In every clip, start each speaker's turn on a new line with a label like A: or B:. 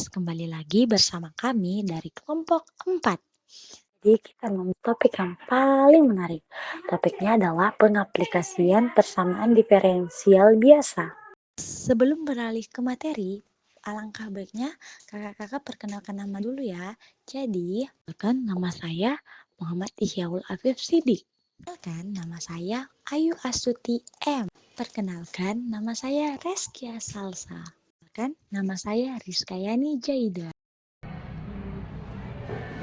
A: guys, kembali lagi bersama kami dari kelompok 4. Jadi kita ngomong topik yang paling menarik. Topiknya adalah pengaplikasian persamaan diferensial biasa. Sebelum beralih ke materi, alangkah baiknya kakak-kakak perkenalkan nama dulu ya. Jadi, perkenalkan nama saya Muhammad Ihyaul Afif Sidik. Perkenalkan nama saya Ayu Astuti M. Perkenalkan nama saya Reskia Salsa. Perkenalkan nama saya Rizkayani Jaida.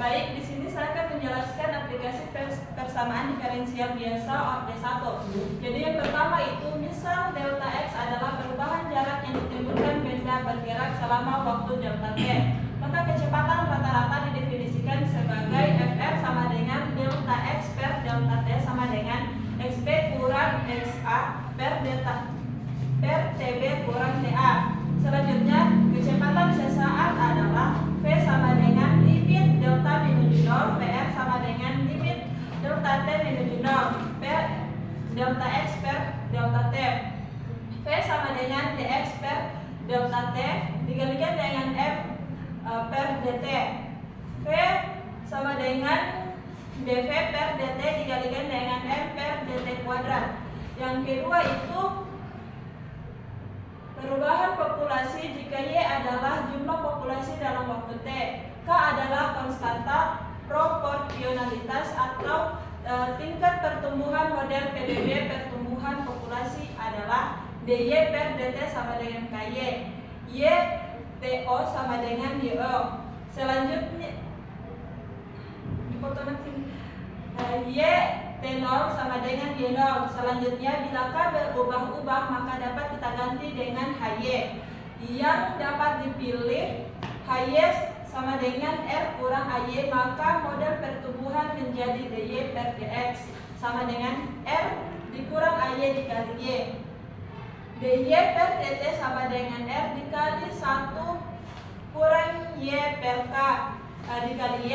B: Baik, di sini saya akan menjelaskan aplikasi persamaan diferensial biasa Orde 1. Jadi yang pertama itu, misal delta X adalah perubahan jarak yang ditimbulkan benda bergerak selama waktu delta T. Maka kecepatan rata-rata didefinisikan sebagai Fr sama dengan delta X per delta T sama dengan XB kurang XA per TB kurang TA. Selanjutnya, kecepatan sesaat adalah V sama dengan limit delta menuju 0, PR sama dengan limit delta T menuju 0, per delta X per delta T. V sama dengan dx per delta T dikalikan dengan M per dt. V sama dengan dv per dt dikalikan dengan M per dt kuadrat. Yang kedua itu perubahan populasi jika Y adalah jumlah populasi dalam waktu T. K adalah konstanta proporsionalitas atau tingkat pertumbuhan model PDB pertumbuhan populasi adalah DY per DT sama dengan KY. Y TO sama dengan YO. Selanjutnya Y T0 sama dengan Y0. Selanjutnya, bila K berubah-ubah maka dapat kita ganti dengan HY. Yang dapat dipilih HY sama dengan R kurang AY, maka model pertumbuhan menjadi DY per DX sama dengan R dikurang AY dikali Y. DY per DT sama dengan R dikali 1 kurang Y per K dikali Y,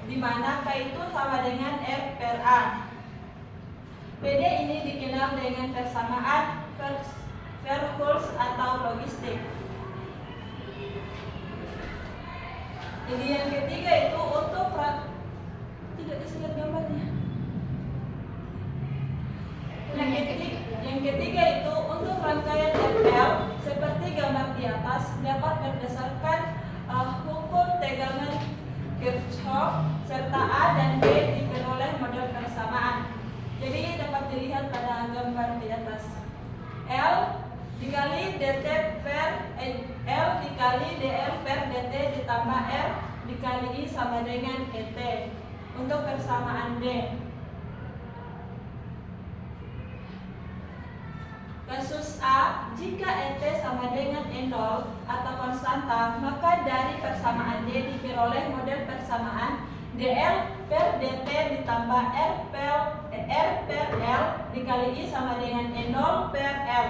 B: di mana K itu sama dengan R per A. PD ini dikenal dengan persamaan Verhulst atau logistik. Jadi yang ketiga itu untuk tidak dilihat gambarnya. Yang ketiga itu untuk rangkaian FL seperti gambar di atas dapat berdasarkan hukum tegangan Kirchhoff serta A dan B diperoleh model persamaan. Jadi dapat dilihat pada gambar di atas. L dikali dt per L dikali dl per dt ditambah R dikali I sama dengan ET untuk persamaan D. Kasus A, jika ET sama dengan E0 atau konstanta, maka dari persamaan D diperoleh model persamaan DL per DT ditambah R per L dikali I sama dengan E0 per L.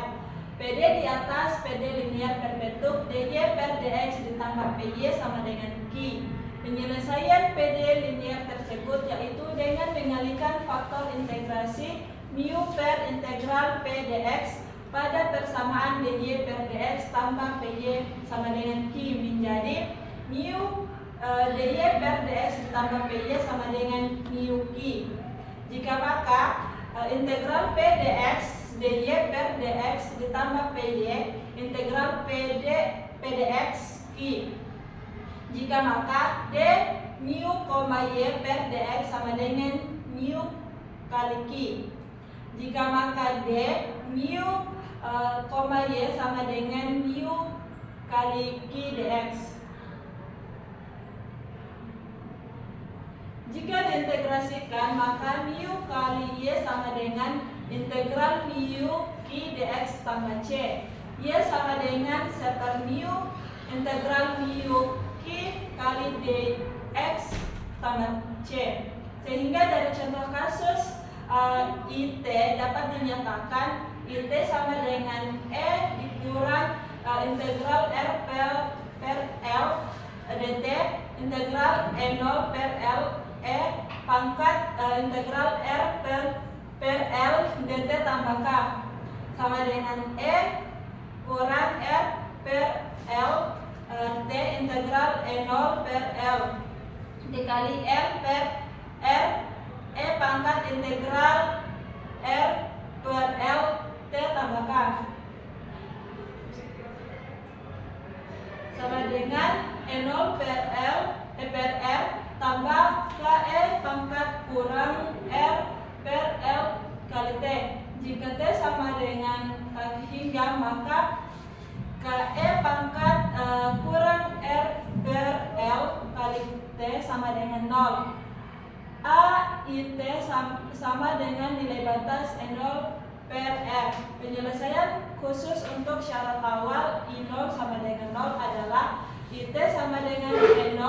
B: PD di atas PD linear berbentuk DY per DX ditambah PY sama dengan Q. Penyelesaian PD linear tersebut yaitu dengan mengalihkan faktor integrasi mu per integral P dx pada persamaan DY per DX tambah PY sama dengan Q menjadi mu DY per DX ditambah PY sama dengan mu Q. Jika maka integral P dx DY per DX ditambah PY integral PDX Q. Jika maka D mu, Y per DX sama dengan mu kali Q. Jika maka D mu, Y sama dengan mu kali Q dx. Jika diintegrasikan maka mu kali Y sama dengan integral mu Q dx tambah C. Y sama dengan seper mu integral mu Q kali dx tambah C. Sehingga dari contoh kasus IT dapat dinyatakan IT sama dengan E dikurang integral R per L dt integral E0 per L E pangkat integral R per L dt tambah K sama dengan E kurang R per L T integral E0 per L dikali L per R E pangkat integral R per L T tambah K sama dengan E0 per L per R tambah KE pangkat kurang R per L kali T. Jika T sama dengan hingga, maka KE pangkat kurang R per L kali T sama dengan 0. A IT sama dengan nilai batas E0 per R. Penyelesaian khusus untuk syarat awal I0 sama dengan 0 adalah IT sama dengan E0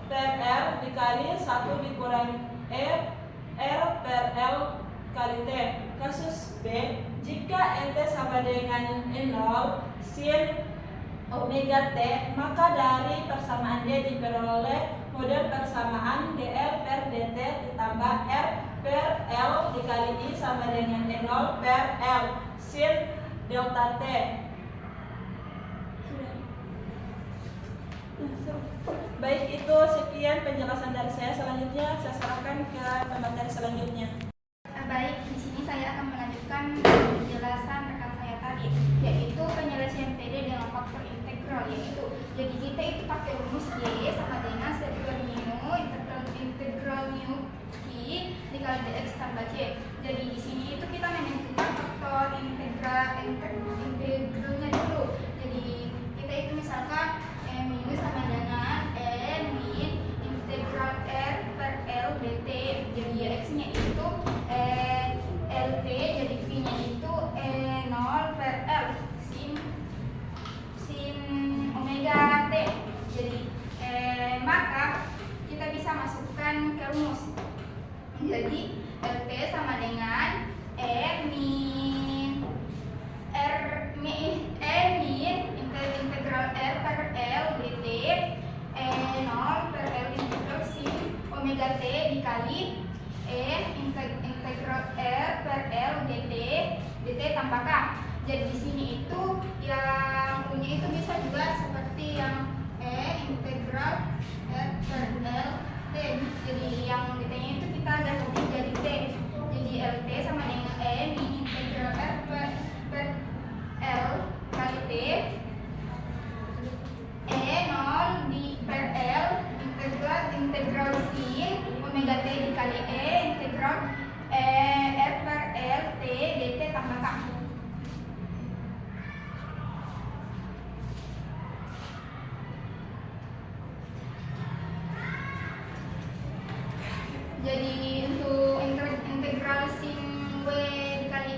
B: per R dikali 1 dikurangi R per L kali T. Kasus B, jika ET sama dengan E0 sin omega T, maka dari persamaan D diperoleh model persamaan DL per DT ditambah R per L dikali I sama dengan E0 per L sin delta T. Baik, itu sekian penjelasan dari saya. Selanjutnya saya serahkan ke pemateri selanjutnya.
C: Baik, di sini saya akan melanjutkan penjelasan rekan saya tadi, yaitu penyelesaian PD dengan faktor integral, yaitu jadi kita itu pakai rumus Y sama dengan sekunder mu integral mu I dikali dx tambah C. Jadi di sini itu kita menentukan faktor integralnya dulu. Jadi kita itu misalkan mu sama dengan n min integral R per L dt. Jadi x-nya itu LT, jadi V-nya itu E0 per L sin omega T. Jadi maka kita bisa masukkan ke rumus. Jadi LT sama dengan E min integral R per L dt E0 per L integral sin omega T dikali integral R per L dt tambah K. Jadi di sini itu yang punya itu bisa juga seperti yang integral R per L T. Jadi yang dt-nya itu kita ganti jadi T. Jadi LT sama dengan min integral R per L kali T E0 di per L integral sin omega T dikali integral R per L T dt tambah K. Jadi untuk integral sin W dikali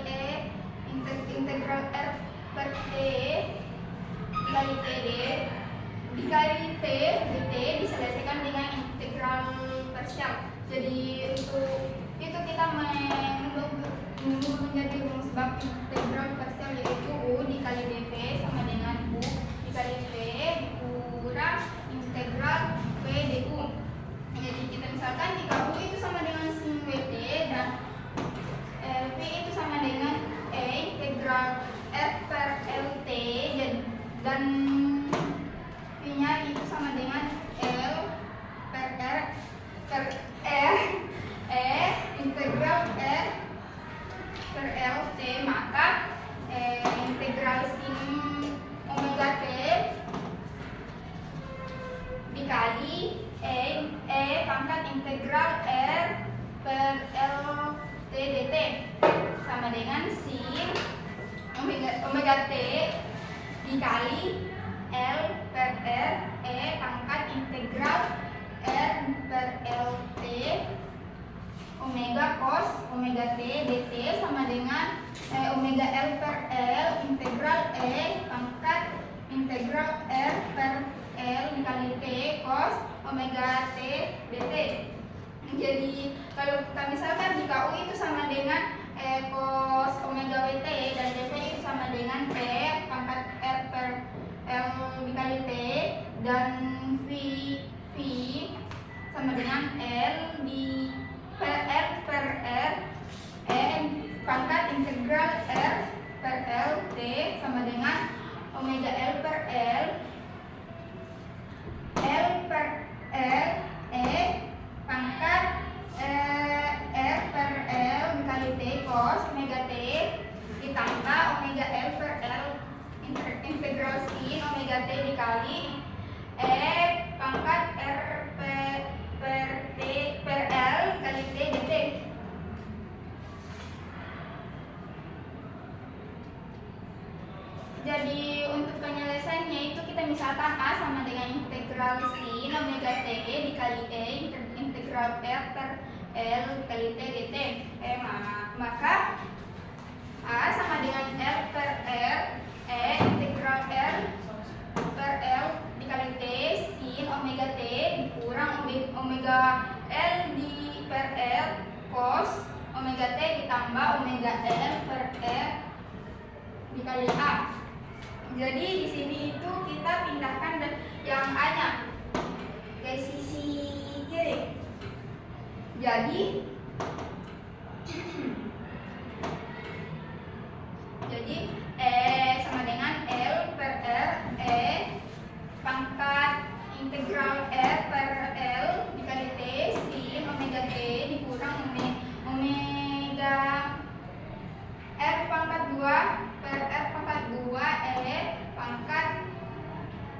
C: integral R per T dikali TD dikali T dt diselesaikan dengan integral parsial. Jadi untuk itu kita menjadi rumus bab integral parsial, yaitu U dikali dV sama dengan U dikali V dikurang integral V du. Jadi kita misalkan jika U itu sama dengan sin WT dan V itu sama dengan integral R per LT dan V-nya itu sama dengan L per R per integral R per LT, maka integral sin omega T dikali pangkat integral R per LT dt sama dengan sin omega T dikali L per R pangkat integral R per LT omega cos omega T dt sama dengan omega L per L integral pangkat integral R per L dikali T cos omega T dt. Jadi kalau kita misalkan jika U itu sama dengan cos omega WT dan dV itu sama dengan T pangkat R per L dikali T dan V sama dengan L di R per R pangkat integral R per L T sama dengan omega L per L per L E pangkat R per L dikali T cos omega T ditambah omega L per L integral sin omega T dikali E pangkat R per T per L dikali T dt. Jadi untuk penyelesaiannya itu kita misalkan A sama dengan integral sin omega T dikali E integral R per L dikali T dt. Maka A sama dengan R per R E integral R per L dikali T sin omega T dikurang omega L di per R cos omega T ditambah omega L per R dikali A. Jadi di sini itu kita pindahkan yang A-nya ke sisi kiri. Jadi E sama dengan L per R E pangkat integral R per L dikali T sin omega T dikurang omega R pangkat 2 per R pangkat 2 E pangkat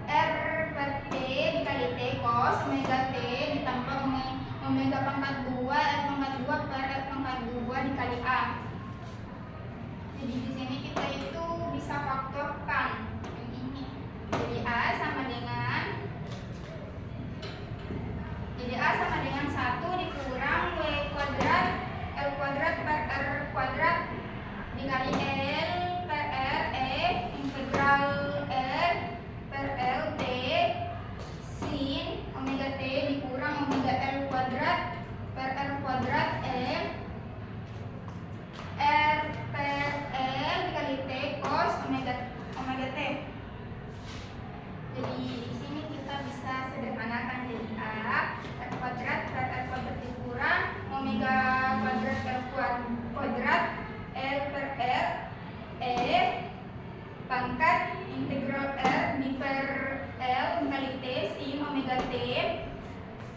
C: R per T dikali T cos omega T ditambah omega pangkat 2 R pangkat 2 per R pangkat 2 dikali A. Jadi di sini kita itu bisa faktorkan ini. Jadi A sama dengan 1 dikurang W kuadrat L kuadrat per R kuadrat dikali L per R E integral R per L T sin omega T dikurang omega L kuadrat per R kuadrat E R per L dikali T cos omega T. Jadi di sini kita bisa sederhanakan jadi A R kuadrat per R kuadrat dikurang omega kuadrat R kuadrat L per R E pangkat integral R di per L dikali T sin omega T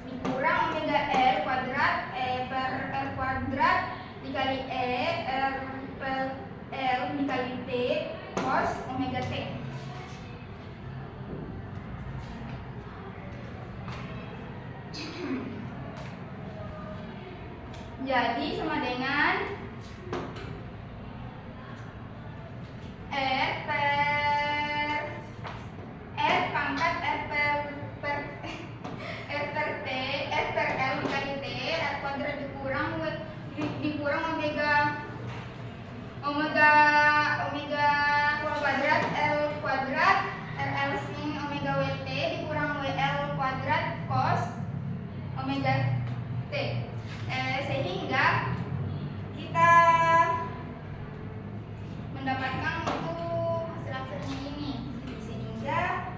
C: dikurang omega L kuadrat E per R kuadrat dikali E R per L dikali T cos omega T. Jadi sama dengan R pangkat R per T R per L dikali T R kuadrat dikurang omega kuadrat L kuadrat RL sin omega WT dikurang WL kuadrat cos omega T. Sehingga kita mendapatkan untuk hasil-hasilnya ini. Sehingga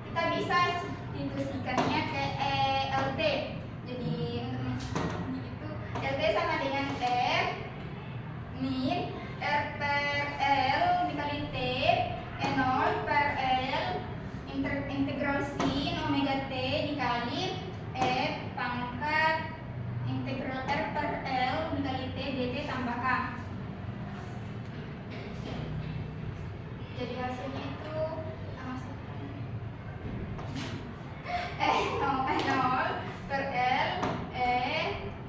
C: kita bisa institusikannya ke LT. Jadi itu LT sama dengan R min R per L dikali T E0 per L integral sin omega T dikali E pangkat integral R per L dikali T dt tambah K. Jadi hasilnya itu kita masukkan E0 per L E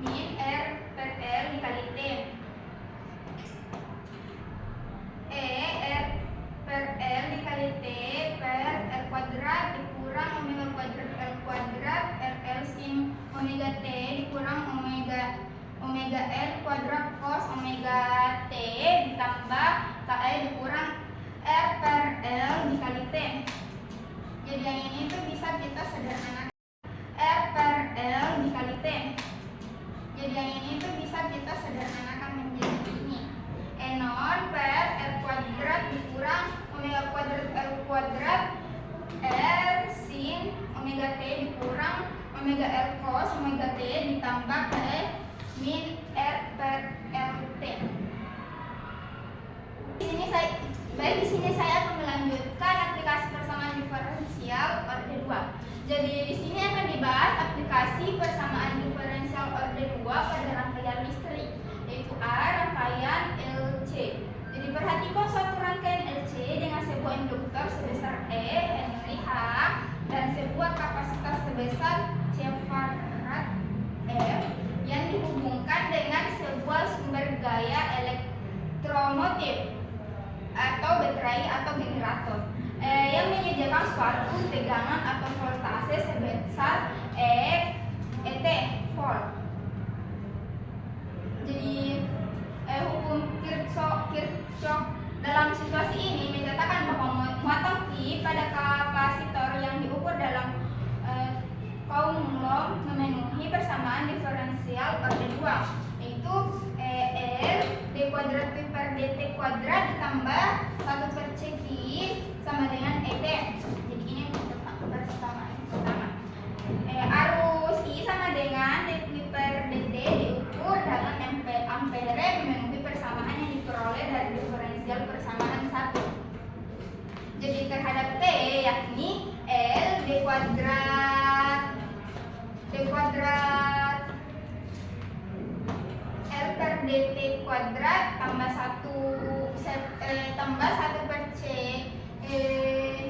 C: min R per L dikali T E R per L dikali T per R kuadrat dikurang omega kuadrat L kuadrat RL sin omega T dikurang omega L kuadrat cos omega T ditambah KE dikurang R per L dikali T. Jadi yang ini tuh bisa kita sederhanakan R per L dikali T. Jadi yang ini tuh bisa kita sederhanakan menjadi ini E0 per R kuadrat dikurang omega kuadrat L kuadrat R sin omega T dikurang omega L cos omega T ditambah KE min R per LT. Di sini saya akan melanjutkan aplikasi persamaan diferensial orde 2. rangkaian LC. Jadi perhatikan suatu rangkaian LC dengan sebuah induktor sebesar E, Henry H, dan sebuah kapasitor sebesar C Farad F yang dihubungkan dengan sebuah sumber gaya elektromotif atau baterai atau generator yang menyediakan suatu tegangan atau voltase sebesar ET volt. Jadi hukum Kirchhoff dalam situasi ini menyatakan bahwa muatan Q pada kapasitor yang diukur dalam Coulomb memenuhi persamaan diferensial orde 2, yaitu EL d kuadrat Q per dt kuadrat ditambah 1 per C Q sama dengan ET. Jadi ini untuk persamaan pertama. Arus I sama dengan dq per dt diukur dalam ampere memenuhi persamaan yang diperoleh dari diferensial persamaan 1. Jadi terhadap T yakni L d kuadrat L per dt kuadrat tambah 1 per C I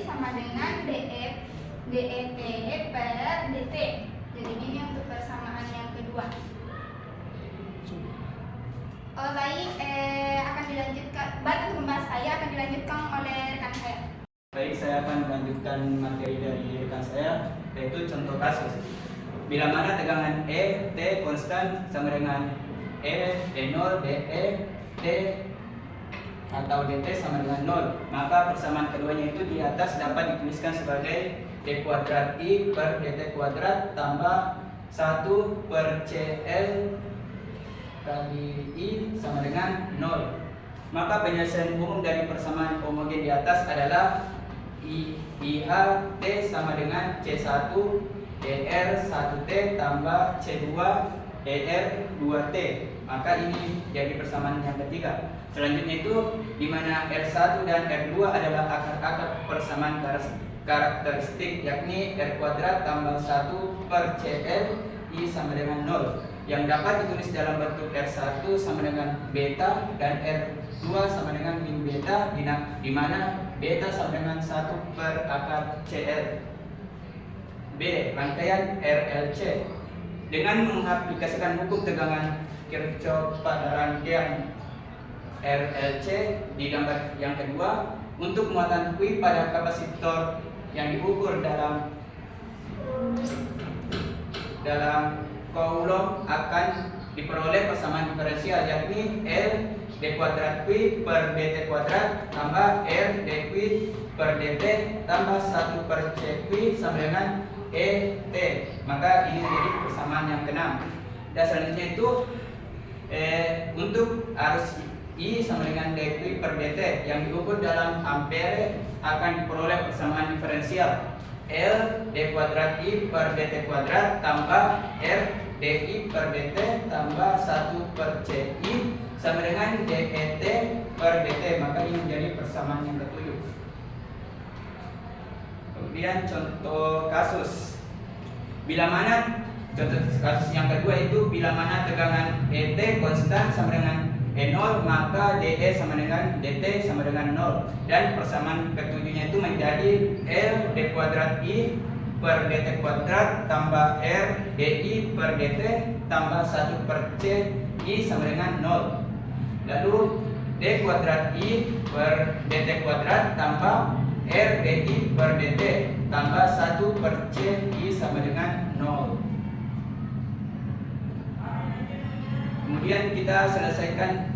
C: sama dengan DET per dt. Jadi ini untuk persamaan yang kedua. Baik, akan dilanjutkan. Baik, untuk membahas saya akan dilanjutkan oleh rekan saya.
D: Baik, saya akan melanjutkan materi dari rekan saya, yaitu contoh kasus. Bila mana tegangan E, T konstan sama dengan E0, DE, T atau DT sama dengan 0, maka persamaan keduanya itu di atas dapat dituliskan sebagai D kuadrat I per DT kuadrat tambah 1 per CL kali I sama dengan 0. Maka penyelesaian umum dari persamaan homogen di atas adalah IH T sama dengan C1 DR 1T tambah C2 DR 2T. Maka ini jadi persamaan yang ketiga. Selanjutnya itu di mana R1 dan R2 adalah akar-akar persamaan karakteristik, yakni R kuadrat tambah 1 per CL I sama dengan 0, yang dapat ditulis dalam bentuk R1 sama dengan beta dan R2 sama dengan min beta, di mana beta sama dengan 1 per akar CL. B. Rangkaian RLC. Dengan mengaplikasikan hukum tegangan Kirchhoff pada rangkaian RLC di gambar yang kedua, untuk muatan Q pada kapasitor yang diukur dalam Coulomb akan diperoleh persamaan diferensial, yakni L d kuadrat Q per dt kuadrat tambah R dq per dt tambah 1 per cq sama dengan ET. Maka ini menjadi persamaan yang keenam. Dan selanjutnya itu untuk arus I sama dengan dq per dt yang diukur dalam ampere akan diperoleh persamaan diferensial L d kuadrat I per dt kuadrat tambah R di per dt tambah 1 per ci sama dengan det per dt. Maka ini menjadi persamaan yang ketujuh. Kemudian contoh kasus, bila mana contoh kasus yang kedua itu bila mana tegangan ET konstan sama dengan E0, maka DE sama dengan DT sama dengan 0, dan persamaan ketujuhnya itu menjadi L d kuadrat I per dt kuadrat tambah R di per dt tambah 1 per c I sama dengan 0. Lalu d kuadrat I per dt kuadrat tambah R di per dt tambah 1 per c I sama dengan 0. Kemudian kita selesaikan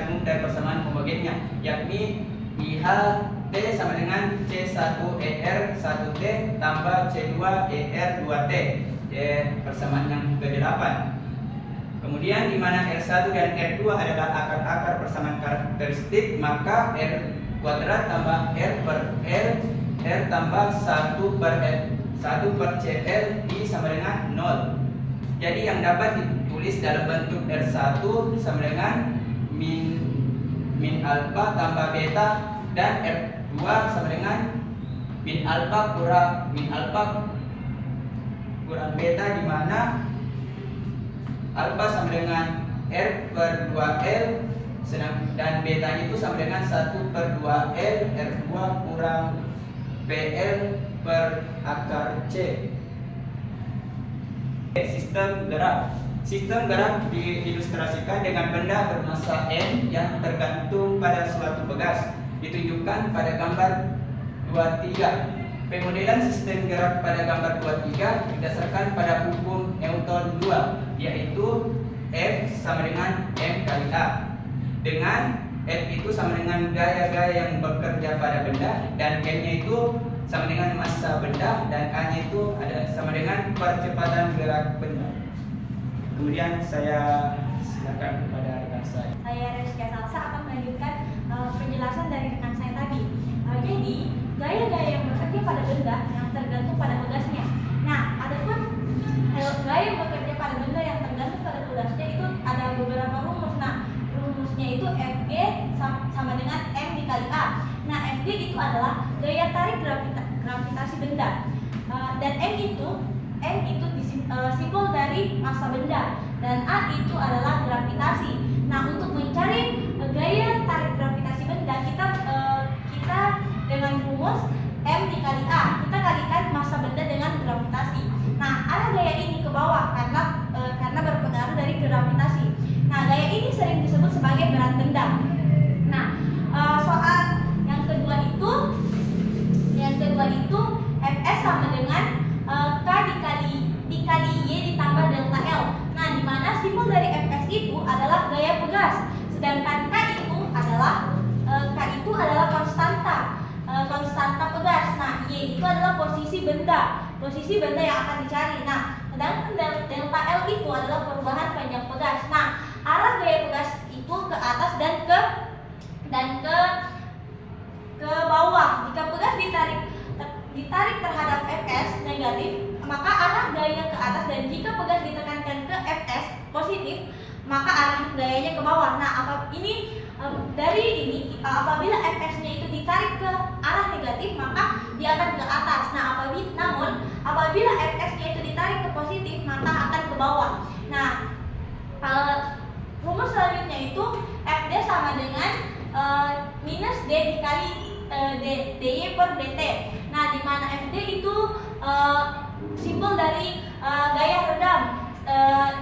D: umum dari persamaan homogennya, yakni IH T sama dengan C1ER 1T tambah C2ER 2T. Persamaan yang ke-8. Kemudian di mana R1 dan R2 adalah akar-akar persamaan karakteristik, maka R kuadrat tambah R per R tambah 1 per CL I sama dengan 0. Jadi yang dapat ditulis dalam bentuk R1 sama dengan min alfa tambah beta, dan R2 sama dengan min alfa kurang beta, di mana alfa sama dengan R per 2L, dan betanya itu sama dengan 1/2L R2 kurang PL per akar C. Sistem gerak. Sistem gerak diilustrasikan dengan benda bermassa M yang tergantung pada suatu pegas, ditunjukkan pada gambar 23. Pemodelan sistem gerak pada gambar 23 berdasarkan pada hukum Newton 2, yaitu F sama dengan M kali A. Dengan F itu sama dengan gaya-gaya yang bekerja pada benda, dan M-nya itu sama dengan massa benda, dan A-nya itu sama dengan percepatan gerak benda. Kemudian saya silakan kepada rekan saya.
E: Saya Rizka Salsa akan melanjutkan penjelasan dari rekan saya tadi. Jadi, gaya-gaya yang bekerja pada benda yang tergantung pada pegasnya. Nah, adapun gaya yang bekerja pada benda yang tergantung pada pegasnya itu ada beberapa rumus. Nah, rumusnya itu Fg sama dengan M dikali A. Nah, Fg itu adalah gaya tarik gravitasi benda. Dan M itu simbol dari massa benda, dan A itu adalah gravitasi. Nah, untuk mencari gaya tarik gravitasi benda, kita dengan rumus M dikali A, kita kalikan massa benda dengan gravitasi. Nah, arah gaya ini ke bawah karena berpengaruh dari gravitasi. Nah, gaya ini sering disebut sebagai berat benda. Nah, soal yang kedua itu Fs sama dengan K dikali Y ditambah delta L. Nah, di mana simbol dari Fs itu adalah gaya pegas, sedangkan K itu adalah konstanta pegas. Nah, Y itu adalah posisi benda yang akan dicari. Nah, sedangkan delta L itu adalah perubahan panjang pegas. Nah, arah gaya pegas itu ke atas dan ke bawah. Jika pegas ditarik terhadap Fs negatif, maka arah gaya ke atas, dan jika pegas ditekankan ke Fs positif, maka arah gayanya ke bawah. Nah, apabila Fs-nya itu ditarik ke arah negatif, maka dia akan ke atas. Nah, apabila Fs-nya itu ditarik ke positif, maka akan ke bawah. Nah, rumus selanjutnya itu Fd sama dengan minus D dikali dy per dt. Nah, di mana Fd itu simbol dari gaya redam,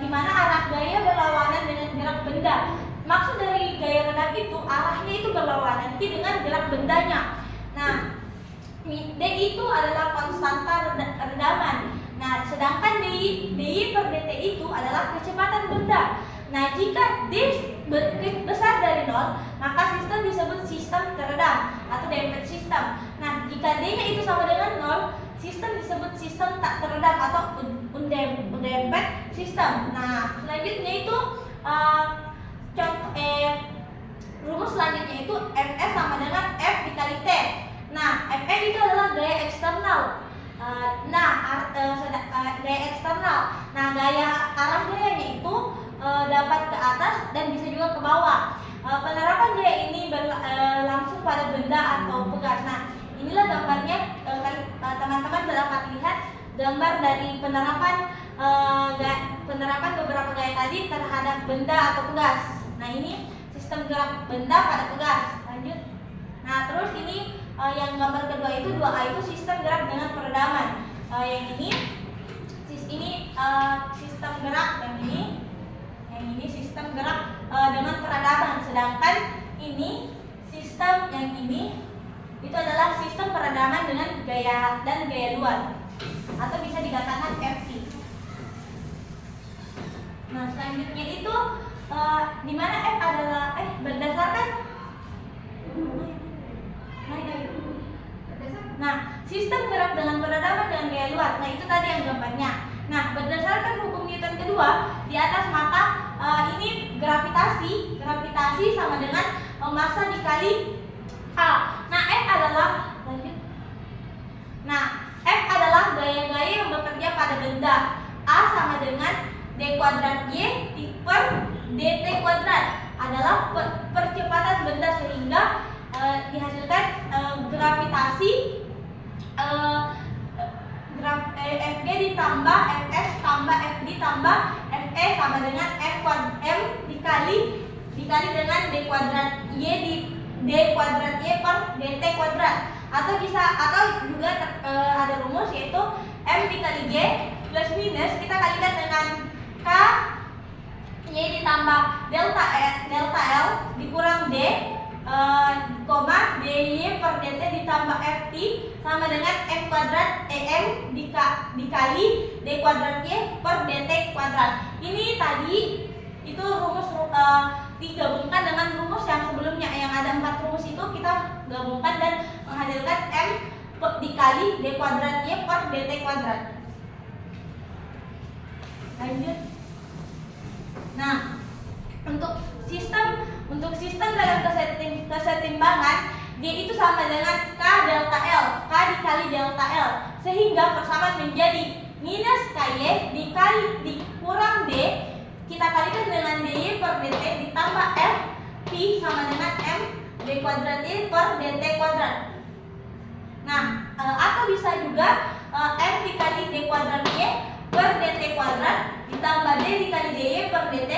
E: di mana arah gaya berlawanan dengan gerak benda. Maksud dari gaya redam itu arahnya itu berlawanan dengan gerak bendanya. Nah, D itu adalah konstanta redaman. Nah, sedangkan dy per dt itu adalah kecepatan benda. Nah, jika D besar dari 0, maka sistem disebut sistem teredam atau damped system. Nah, jika D-nya itu sama dengan 0, sistem disebut sistem tak teredam atau undamped system. Nah, selanjutnya itu rumus selanjutnya itu Fs sama dengan F dikali T. Nah, Fn itu adalah gaya eksternal. Gaya eksternal. Nah, arah gayanya itu dapat ke atas dan bisa juga ke bawah. Penerapan gaya ini langsung pada benda atau pegas. Nah, inilah gambarnya. Teman-teman dapat lihat gambar dari penerapan beberapa gaya tadi terhadap benda atau pegas. Nah, ini sistem gerak benda pada pegas. Lanjut. Nah, terus ini yang gambar kedua itu 2A itu sistem gerak dengan peredaman. Yang ini sistem gerak, yang ini sistem gerak dengan peredaman. Sedangkan ini sistem yang ini itu adalah sistem peredaman dengan gaya luar, atau bisa dikatakan FT. Nah, selanjutnya itu di mana F adalah berdasarkan Nah, sistem gerak dengan peredaman dengan gaya luar. Nah, itu tadi yang gambarnya. Nah, berdasarkan hukum Newton kedua di atas, maka ini gravitasi sama dengan massa dikali A. Nah, F adalah gaya-gaya yang bekerja pada benda. A sama dengan d kuadrat y per dt kuadrat adalah percepatan benda, sehingga dihasilkan gravitasi Fg ditambah Fs tambah Fd tambah Fg FE sama dengan M dikali dengan D kuadrat Y di D kuadrat Y per DT kuadrat. Atau juga ada rumus yaitu M dikali G plus minus kita kalikan dengan K Y ditambah delta L dikurang D dy per dt ditambah ft sama dengan m kuadrat em dikali d kuadrat y per dt kuadrat. Ini tadi itu rumus digabungkan dengan rumus yang sebelumnya yang ada 4 rumus itu kita gabungkan dan menghasilkan m dikali d kuadrat y per dt kuadrat. Lanjut. Nah, untuk sistem dalam kesetimbangan D itu sama dengan K delta L, K dikali delta L, sehingga persamaan menjadi minus KY dikurang D, kita kalikan dengan DY per DT ditambah F P sama dengan M D kuadrat Y per DT kuadrat. Nah, atau bisa juga M dikali D kuadrat Y per DT kuadrat ditambah D dikali DY per DT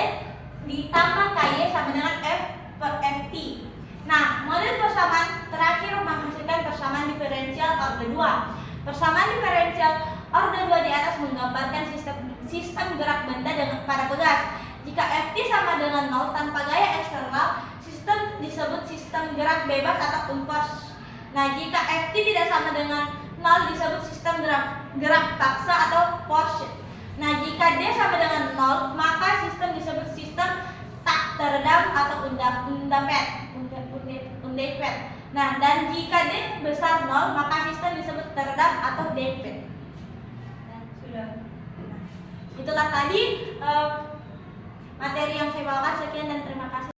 E: ditambah KY sama dengan F per FT. Nah, model persamaan terakhir menghasilkan persamaan diferensial orde 2. Persamaan diferensial orde 2 di atas menggambarkan sistem gerak benda pada pegas. Jika Ft sama dengan 0 tanpa gaya eksternal, sistem disebut sistem gerak bebas atau unforced. Nah, jika Ft tidak sama dengan 0 disebut sistem gerak paksa atau forced. Nah, jika D sama dengan 0, maka sistem disebut sistem tak teredam atau undapet. Nah, dan jika D besar 0, maka sistem disebut teredam atau dempet. Nah, sudah. Nah, itulah tadi materi yang saya bawakan. Sekian dan terima kasih.